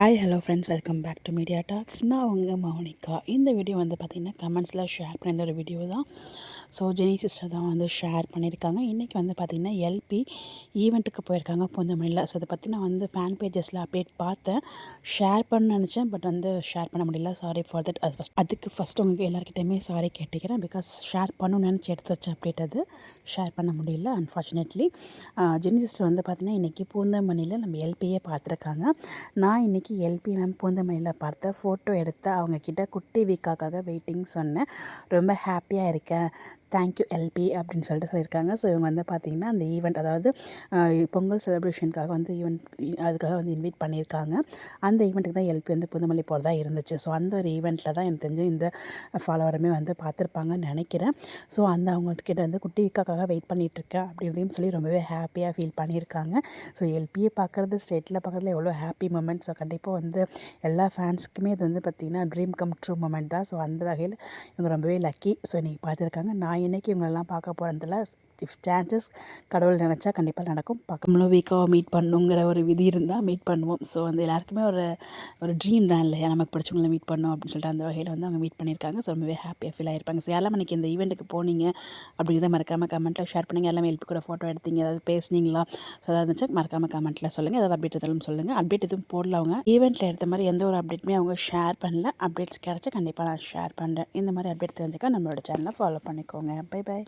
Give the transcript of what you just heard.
Hi hello friends, welcome back to Media Talks. நான் உங்கள் மௌனிகா. இந்த வீடியோ வந்து பார்த்திங்கன்னா கமெண்ட்ஸில் ஷேர் பண்ணியிருந்த ஒரு வீடியோ தான். ஸோ ஜெனி சிஸ்டர் தான் வந்து ஷேர் பண்ணியிருக்காங்க. இன்றைக்கி வந்து பார்த்திங்கன்னா எல்பி ஈவெண்ட்டுக்கு போயிருக்காங்க பூந்தமல்லியில். ஸோ அதை பற்றி நான் வந்து ஃபேன் பேஜஸில் அப்டேட் பார்த்தேன், ஷேர் பண்ண நினச்சேன். பட் வந்து ஷேர் பண்ண முடியல, சாரி ஃபார் தட். அதுக்கு ஃபஸ்ட் உங்களுக்கு எல்லாருக்கிட்டையுமே சாரி கேட்டுக்கிறேன். பிகாஸ் ஷேர் பண்ணணும்னு நினச்சி எடுத்து வச்ச அப்டேட் அது ஷேர் பண்ண முடியல அன்ஃபார்ச்சுனேட்லி. ஜெனி சிஸ்டர் வந்து பார்த்திங்கன்னா இன்றைக்கி பூந்தமல்லியில் நம்ம எல்பியே பார்த்துருக்காங்க. நான் இன்றைக்கி எல்பி மேம் பூந்தமல்லியில் பார்த்த ஃபோட்டோ எடுத்து அவங்கக்கிட்ட குட்டி வீக்காக்காக வெயிட்டிங் சொன்னேன். ரொம்ப ஹாப்பியாக இருக்கேன், தேங்க்யூ எல்பி அப்படின்னு சொல்லிட்டு சொல்லியிருக்காங்க. ஸோ இவங்க வந்து பார்த்திங்கன்னா அந்த ஈவெண்ட், அதாவது பொங்கல் செலிப்ரேஷனுக்காக வந்து அதுக்காக வந்து இன்வைட் பண்ணியிருக்காங்க. அந்த ஈவெண்ட்டுக்கு தான் எல்பி வந்து பூந்தமல்லி போகிறதா இருந்துச்சு. ஸோ அந்த ஒரு ஈவெண்ட்டில் தான் எனக்கு தெரிஞ்சு இந்த ஃபாலோவருமே வந்து பார்த்துருப்பாங்கன்னு நினைக்கிறேன். ஸோ அந்த அவங்கக்கிட்ட வந்து குட்டி வீக்காக்காக வெயிட் பண்ணிகிட்ருக்கேன் அப்படி இப்படின்னு சொல்லி ரொம்பவே ஹாப்பியாக ஃபீல் பண்ணியிருக்காங்க. ஸோ எல்பியை பார்க்குறது ஸ்டேட்டில் பார்க்குறதுல எவ்வளோ ஹாப்பி மூமெண்ட். ஸோ கண்டிப்பாக வந்து எல்லா ஃபேன்ஸுக்குமே இது வந்து பார்த்திங்கன்னா ட்ரீம் கம் ட்ரூ மூமெண்ட் தான். ஸோ அந்த வகையில் இவங்க ரொம்பவே லக்கி. ஸோ இன்றைக்கி பார்த்துருக்காங்க. நான் இன்றைக்கி இவங்களெல்லாம் பார்க்க போகிறதில்ல. இஃப் சான்சஸ் கடவுள் நினச்சா கண்டிப்பாக நடக்கும். பக்கம்லாம் வீக்காக மீட் பண்ணணுங்கிற ஒரு விதி இருந்தால் மீட் பண்ணுவோம். ஸோ வந்து எல்லாருக்குமே ஒரு ட்ரீம் தான் இல்லையா, நமக்கு பிடிச்சவங்கள மீட் பண்ணணும் அப்படின்னு சொல்லிட்டு அந்த வகையில் வந்து அவங்க மீட் பண்ணியிருக்காங்க. ஸோ ரொம்பவே ஹாப்பியாக ஃபீல் ஆகிருப்பாங்க. ஸோ யாரெல்லாம் இன்றைக்கி இந்த ஈவெண்ட்டுக்கு போனீங்க அப்படிங்கிறத மறக்காமல் கமெண்ட்டில் ஷேர் பண்ணுங்கள். எல்லாமே எல்பி கூட ஃபோட்டோ எடுத்தீங்க, ஏதாவது பேசுனீங்களா, ஸோ அதாவது இருந்துச்சு மறக்காமல் கமெண்ட்டில் சொல்லுங்கள். ஏதாவது அப்டேட் இருந்தாலும் சொல்லுங்கள். அப்டேட் எதுவும் போடல, அவங்க ஈவெண்ட்டில் எடுத்த மாதிரி எந்த ஒரு அப்டேட்டுமே அவங்க ஷேர் பண்ணல. அப்டேட்ஸ் கிடச்சா கண்டிப்பாக நான் ஷேர் பண்ணுறேன். இந்த மாதிரி அப்டேட் தெரிஞ்சுக்க நம்மளோட சேனலை ஃபாலோ பண்ணிக்கோங்க. Bye bye.